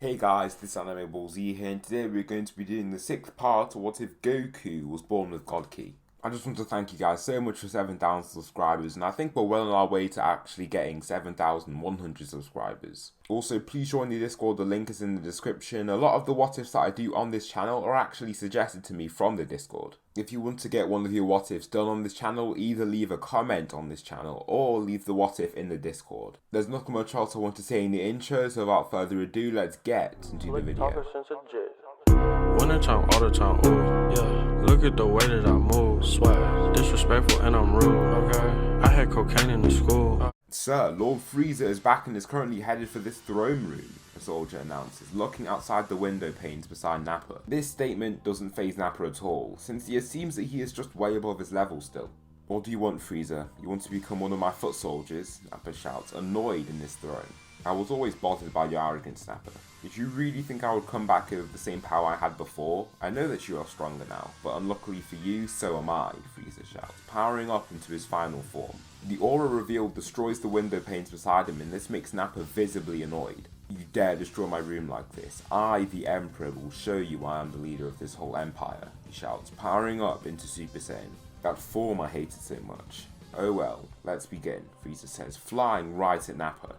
Hey guys, this is Anime Ball Z here, and today we're going to be doing the 6th part of What If Goku Was Born with God Ki. I just want to thank you guys so much for 7,000 subscribers, and I think we're well on our way to actually getting 7,100 subscribers. Also, please join the Discord, the link is in the description. A lot of the what ifs that I do on this channel are actually suggested to me from the Discord. If you want to get one of your what ifs done on this channel, either leave a comment on this channel or leave the what if in the Discord. There's nothing much else I want to say in the intro, so without further ado, let's get into the video. Winter time, all the time, ooh, yeah. Look at the way that I move, swag, disrespectful and I'm rude, okay. I had cocaine in the school. Sir, Lord Frieza is back and is currently headed for this throne room, a soldier announces, looking outside the window panes beside Nappa. This statement doesn't faze Nappa at all, since it seems that he is just way above his level still. What do you want, Frieza? You want to become one of my foot soldiers? Nappa shouts, annoyed in his throne. I was always bothered by your arrogance, Nappa. Did you really think I would come back with the same power I had before? I know that you are stronger now, but unluckily for you, so am I, Frieza shouts, powering up into his final form. The aura revealed destroys the window panes beside him, and this makes Nappa visibly annoyed. You dare destroy my room like this? I, the Emperor, will show you I am the leader of this whole empire, he shouts, powering up into Super Saiyan. That form I hated so much. Oh well, let's begin, Frieza says, flying right at Nappa.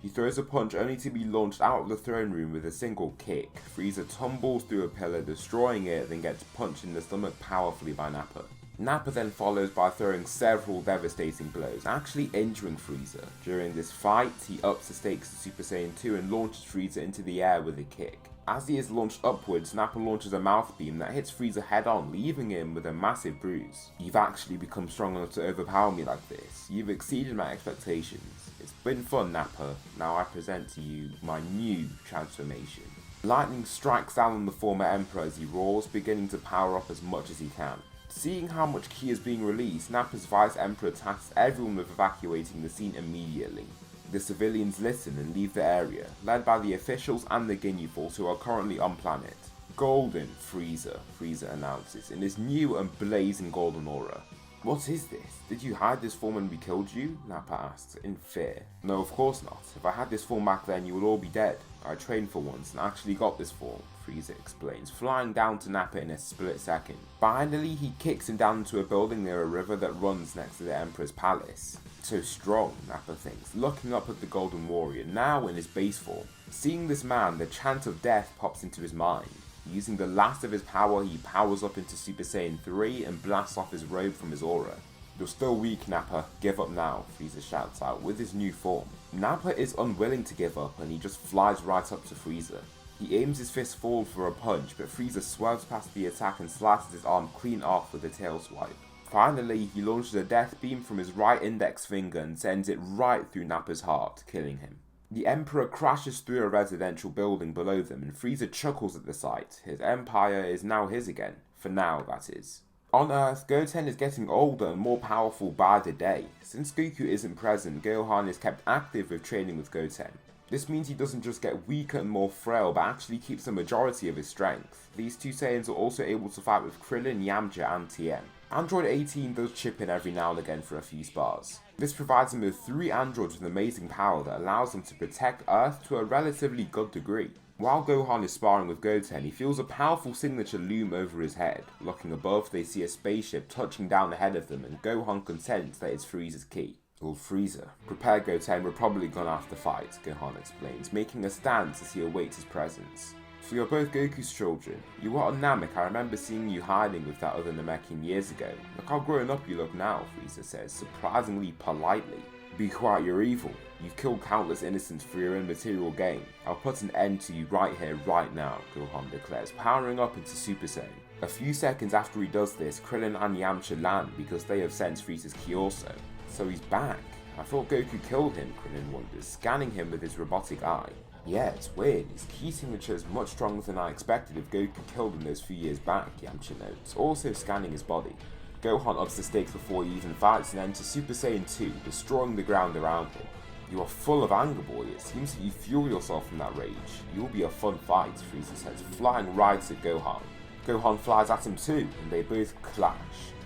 He throws a punch only to be launched out of the throne room with a single kick. Frieza tumbles through a pillar, destroying it, then gets punched in the stomach powerfully by Nappa. Nappa then follows by throwing several devastating blows, actually injuring Frieza. During this fight, he ups the stakes to Super Saiyan 2 and launches Frieza into the air with a kick. As he is launched upwards, Nappa launches a mouth beam that hits Frieza head on, leaving him with a massive bruise. You've actually become strong enough to overpower me like this. You've exceeded my expectations. It's been fun, Nappa. Now I present to you my new transformation. Lightning strikes down on the former Emperor as he roars, beginning to power up as much as he can. Seeing how much ki is being released, Nappa's Vice Emperor tasks everyone with evacuating the scene immediately. The civilians listen and leave the area, led by the officials and the Ginyu Force who are currently on planet. Golden Frieza, Frieza announces in his new and blazing golden aura. What is this? Did you hide this form when we killed you? Nappa asks, in fear. No, of course not. If I had this form back then, you would all be dead. I trained for once and actually got this form, Frieza explains, flying down to Nappa in a split second. Finally, he kicks him down into a building near a river that runs next to the Emperor's palace. So strong, Nappa thinks, looking up at the Golden Warrior, now in his base form. Seeing this man, the chant of death pops into his mind. Using the last of his power, he powers up into Super Saiyan 3 and blasts off his robe from his aura. You're still weak, Nappa. Give up now, Frieza shouts out with his new form. Nappa is unwilling to give up and he just flies right up to Frieza. He aims his fist forward for a punch, but Frieza swerves past the attack and slices his arm clean off with a tail swipe. Finally, he launches a death beam from his right index finger and sends it right through Nappa's heart, killing him. The Emperor crashes through a residential building below them and Frieza chuckles at the sight. His empire is now his again. For now, that is. On Earth, Goten is getting older and more powerful by the day. Since Goku isn't present, Gohan is kept active with training with Goten. This means he doesn't just get weaker and more frail, but actually keeps the majority of his strength. These two Saiyans are also able to fight with Krillin, Yamcha and Tien. Android 18 does chip in every now and again for a few spars. This provides him with 3 androids with amazing power that allows them to protect Earth to a relatively good degree. While Gohan is sparring with Goten, he feels a powerful signature loom over his head. Looking above, they see a spaceship touching down ahead of them and Gohan can sense that it's Frieza's ki. Lord Frieza. Prepare, Goten, we're probably gonna have to fight, Gohan explains, making a stance as he awaits his presence. So you're both Goku's children. You are on Namek. I remember seeing you hiding with that other Namekian years ago. Look how grown up you look now, Frieza says, surprisingly politely. Be quiet, you're evil. You've killed countless innocents for your own material gain. I'll put an end to you right here, right now, Gohan declares, powering up into Super Saiyan. A few seconds after he does this, Krillin and Yamcha land because they have sensed Frieza's ki also. So he's back. I thought Goku killed him, Krillin wonders, scanning him with his robotic eye. Yeah, it's weird. His ki signature is much stronger than I expected if Goku killed him those few years back, Yamcha notes, also scanning his body. Gohan ups the stakes before he even fights and enters Super Saiyan 2, destroying the ground around him. You are full of anger, boy. It seems that you fuel yourself from that rage. You'll be a fun fight, Frieza says, flying right at Gohan. Gohan flies at him too, and they both clash.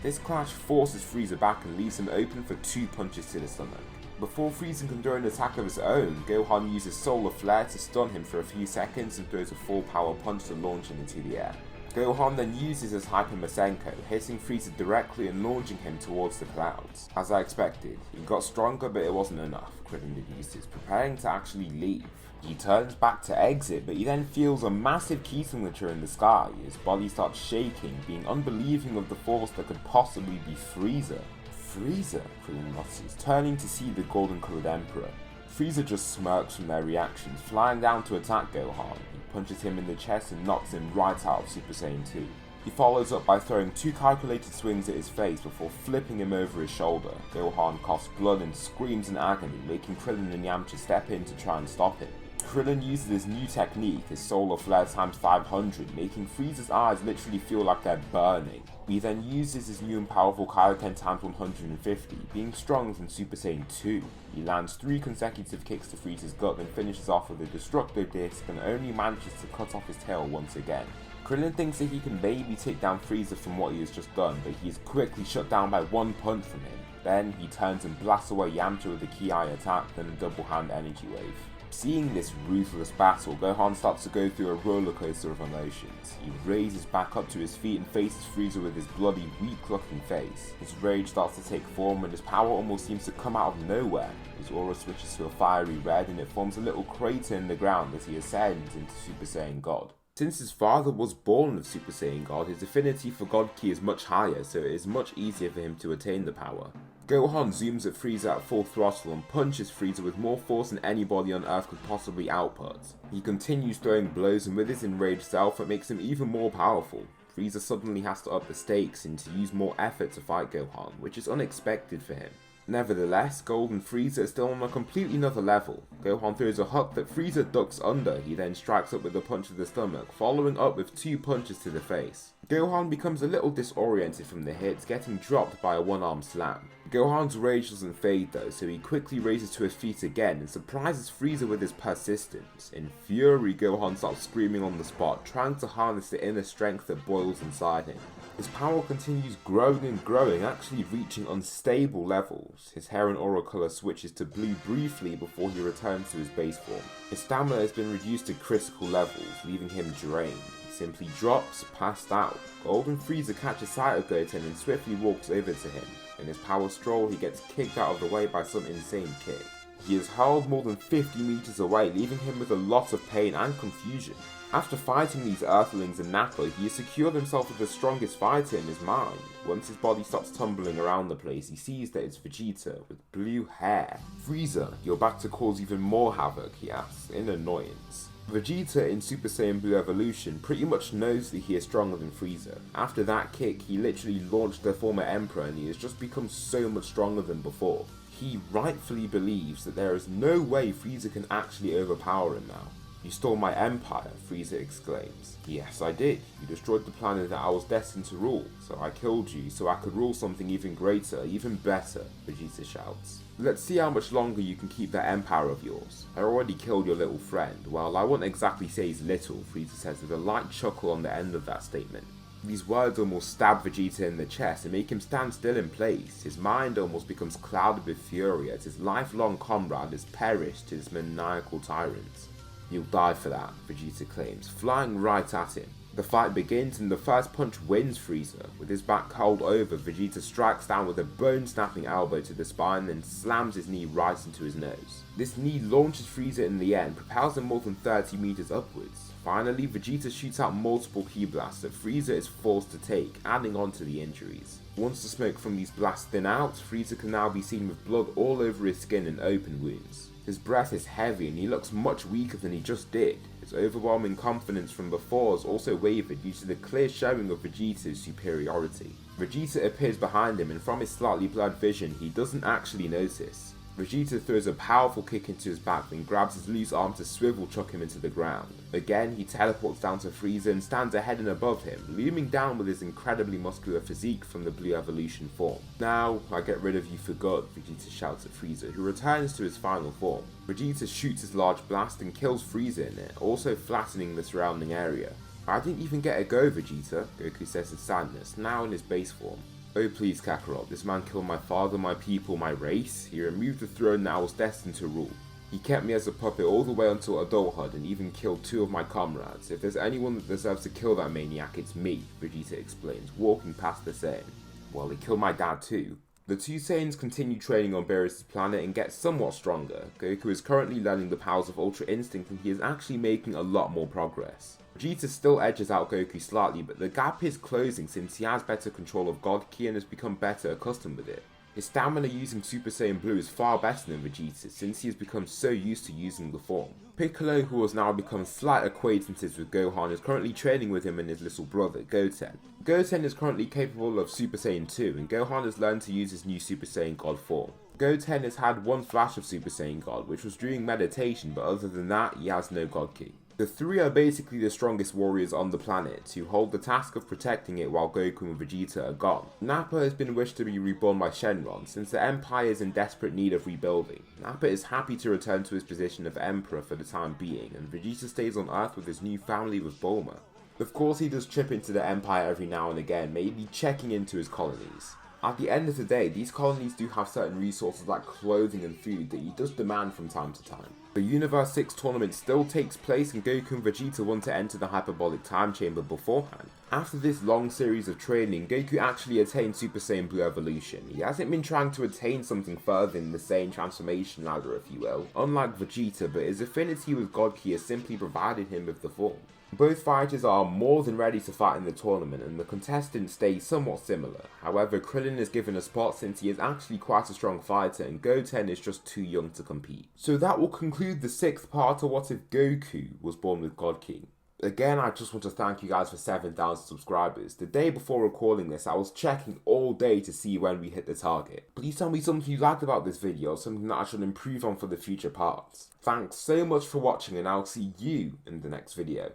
This clash forces Frieza back and leaves him open for 2 punches to the stomach. Before Frieza can throw an attack of his own, Gohan uses Solar Flare to stun him for a few seconds and throws a full power punch to launch him into the air. Gohan then uses his Hyper Masenko, hitting Frieza directly and launching him towards the clouds. As I expected, he got stronger but it wasn't enough. Krillin deduces, preparing to actually leave. He turns back to exit, but he then feels a massive key signature in the sky. His body starts shaking, being unbelieving of the force that could possibly be Frieza. Frieza, Krillin mutters, turning to see the golden coloured Emperor. Frieza just smirks from their reactions, flying down to attack Gohan. He punches him in the chest and knocks him right out of Super Saiyan 2. He follows up by throwing 2 calculated swings at his face before flipping him over his shoulder. Gohan coughs blood and screams in agony, making Krillin and Yamcha step in to try and stop him. Krillin uses his new technique, his Solar Flare times 500, making Frieza's eyes literally feel like they're burning. He then uses his new and powerful Kaioken times 150, being stronger than Super Saiyan 2. He lands 3 consecutive kicks to Frieza's gut, then finishes off with a Destructo Disc and only manages to cut off his tail once again. Krillin thinks that he can maybe take down Frieza from what he has just done, but he is quickly shut down by 1 punch from him. Then he turns and blasts away Yamcha with a Ki attack, then a double hand energy wave. Seeing this ruthless battle, Gohan starts to go through a rollercoaster of emotions. He raises back up to his feet and faces Frieza with his bloody, weak-looking face. His rage starts to take form and his power almost seems to come out of nowhere. His aura switches to a fiery red and it forms a little crater in the ground as he ascends into Super Saiyan God. Since his father was born of Super Saiyan God, his affinity for God Ki is much higher, so it is much easier for him to attain the power. Gohan zooms at Frieza at full throttle and punches Frieza with more force than anybody on Earth could possibly output. He continues throwing blows, and with his enraged self it makes him even more powerful. Frieza suddenly has to up the stakes and to use more effort to fight Gohan, which is unexpected for him. Nevertheless, Gold and Frieza are still on a completely another level. Gohan throws a hook that Frieza ducks under, he then strikes up with a punch to the stomach, following up with 2 punches to the face. Gohan becomes a little disoriented from the hits, getting dropped by a one-arm slam. Gohan's rage doesn't fade though, so he quickly raises to his feet again and surprises Frieza with his persistence. In fury, Gohan starts screaming on the spot, trying to harness the inner strength that boils inside him. His power continues growing and growing, actually reaching unstable levels. His hair and aura color switches to blue briefly before he returns to his base form. His stamina has been reduced to critical levels, leaving him drained. He simply drops, passed out. Golden Frieza catches sight of Goten and swiftly walks over to him. In his power stroll, he gets kicked out of the way by some insane kick. He is hurled more than 50 meters away, leaving him with a lot of pain and confusion. After fighting these Earthlings and Nappa, he has secured himself as the strongest fighter in his mind. Once his body stops tumbling around the place, he sees that it's Vegeta with blue hair. "Frieza, you're back to cause even more havoc," he asks, in annoyance. Vegeta in Super Saiyan Blue Evolution pretty much knows that he is stronger than Frieza. After that kick, he literally launched the former Emperor and he has just become so much stronger than before. He rightfully believes that there is no way Frieza can actually overpower him now. "You stole my empire," Frieza exclaims. "Yes, I did. You destroyed the planet that I was destined to rule, so I killed you so I could rule something even greater, even better," Vegeta shouts. "Let's see how much longer you can keep that empire of yours. I already killed your little friend." Well, I wouldn't exactly say he's little, Frieza says with a light chuckle on the end of that statement. These words almost stab Vegeta in the chest and make him stand still in place. His mind almost becomes clouded with fury as his lifelong comrade has perished to this maniacal tyrant. "You'll die for that," Vegeta claims, flying right at him. The fight begins and the first punch wins Frieza. With his back curled over, Vegeta strikes down with a bone-snapping elbow to the spine and slams his knee right into his nose. This knee launches Frieza in the air and propels him more than 30 meters upwards. Finally, Vegeta shoots out multiple ki blasts that Frieza is forced to take, adding on to the injuries. Once the smoke from these blasts thin out, Frieza can now be seen with blood all over his skin and open wounds. His breath is heavy and he looks much weaker than he just did. His overwhelming confidence from before has also wavered due to the clear showing of Vegeta's superiority. Vegeta appears behind him and from his slightly blurred vision he doesn't actually notice. Vegeta throws a powerful kick into his back then grabs his loose arm to swivel chuck him into the ground. Again he teleports down to Frieza and stands ahead and above him, looming down with his incredibly muscular physique from the Blue Evolution form. "Now I get rid of you for good," Vegeta shouts at Frieza, who returns to his final form. Vegeta shoots his large blast and kills Frieza in it, also flattening the surrounding area. "I didn't even get a go, Vegeta," Goku says with sadness, now in his base form. Oh please Kakarot, this man killed my father, my people, my race. He removed the throne that I was destined to rule. He kept me as a puppet all the way until adulthood and even killed 2 of my comrades. If there's anyone that deserves to kill that maniac, it's me, Vegeta explains, walking past the Saiyan. Well, he killed my dad too. The 2 Saiyans continue training on Beerus' planet and get somewhat stronger. Goku is currently learning the powers of Ultra Instinct and he is actually making a lot more progress. Vegeta still edges out Goku slightly, but the gap is closing since he has better control of God Ki and has become better accustomed with it. His stamina using Super Saiyan Blue is far better than Vegeta's since he has become so used to using the form. Piccolo, who has now become slight acquaintances with Gohan, is currently training with him and his little brother, Goten. Goten is currently capable of Super Saiyan 2 and Gohan has learned to use his new Super Saiyan God form. Goten has had one flash of Super Saiyan God, which was during meditation, but other than that, he has no God Ki. The 3 are basically the strongest warriors on the planet, who hold the task of protecting it while Goku and Vegeta are gone. Nappa has been wished to be reborn by Shenron, since the Empire is in desperate need of rebuilding. Nappa is happy to return to his position of Emperor for the time being, and Vegeta stays on Earth with his new family with Bulma. Of course he does trip into the Empire every now and again, maybe checking into his colonies. At the end of the day, these colonies do have certain resources like clothing and food that he does demand from time to time. The Universe 6 tournament still takes place and Goku and Vegeta want to enter the hyperbolic time chamber beforehand. After this long series of training, Goku actually attained Super Saiyan Blue evolution. He hasn't been trying to attain something further in the Saiyan transformation ladder, if you will, unlike Vegeta, but his affinity with God Ki has simply provided him with the form. Both fighters are more than ready to fight in the tournament and the contestants stay somewhat similar. However, Krillin is given a spot since he is actually quite a strong fighter and Goten is just too young to compete. So that will conclude the 6th part of What If Goku Was Born with God Ki. Again, I just want to thank you guys for 7,000 subscribers. The day before recording this, I was checking all day to see when we hit the target. Please tell me something you liked about this video, something that I should improve on for the future parts. Thanks so much for watching and I'll see you in the next video.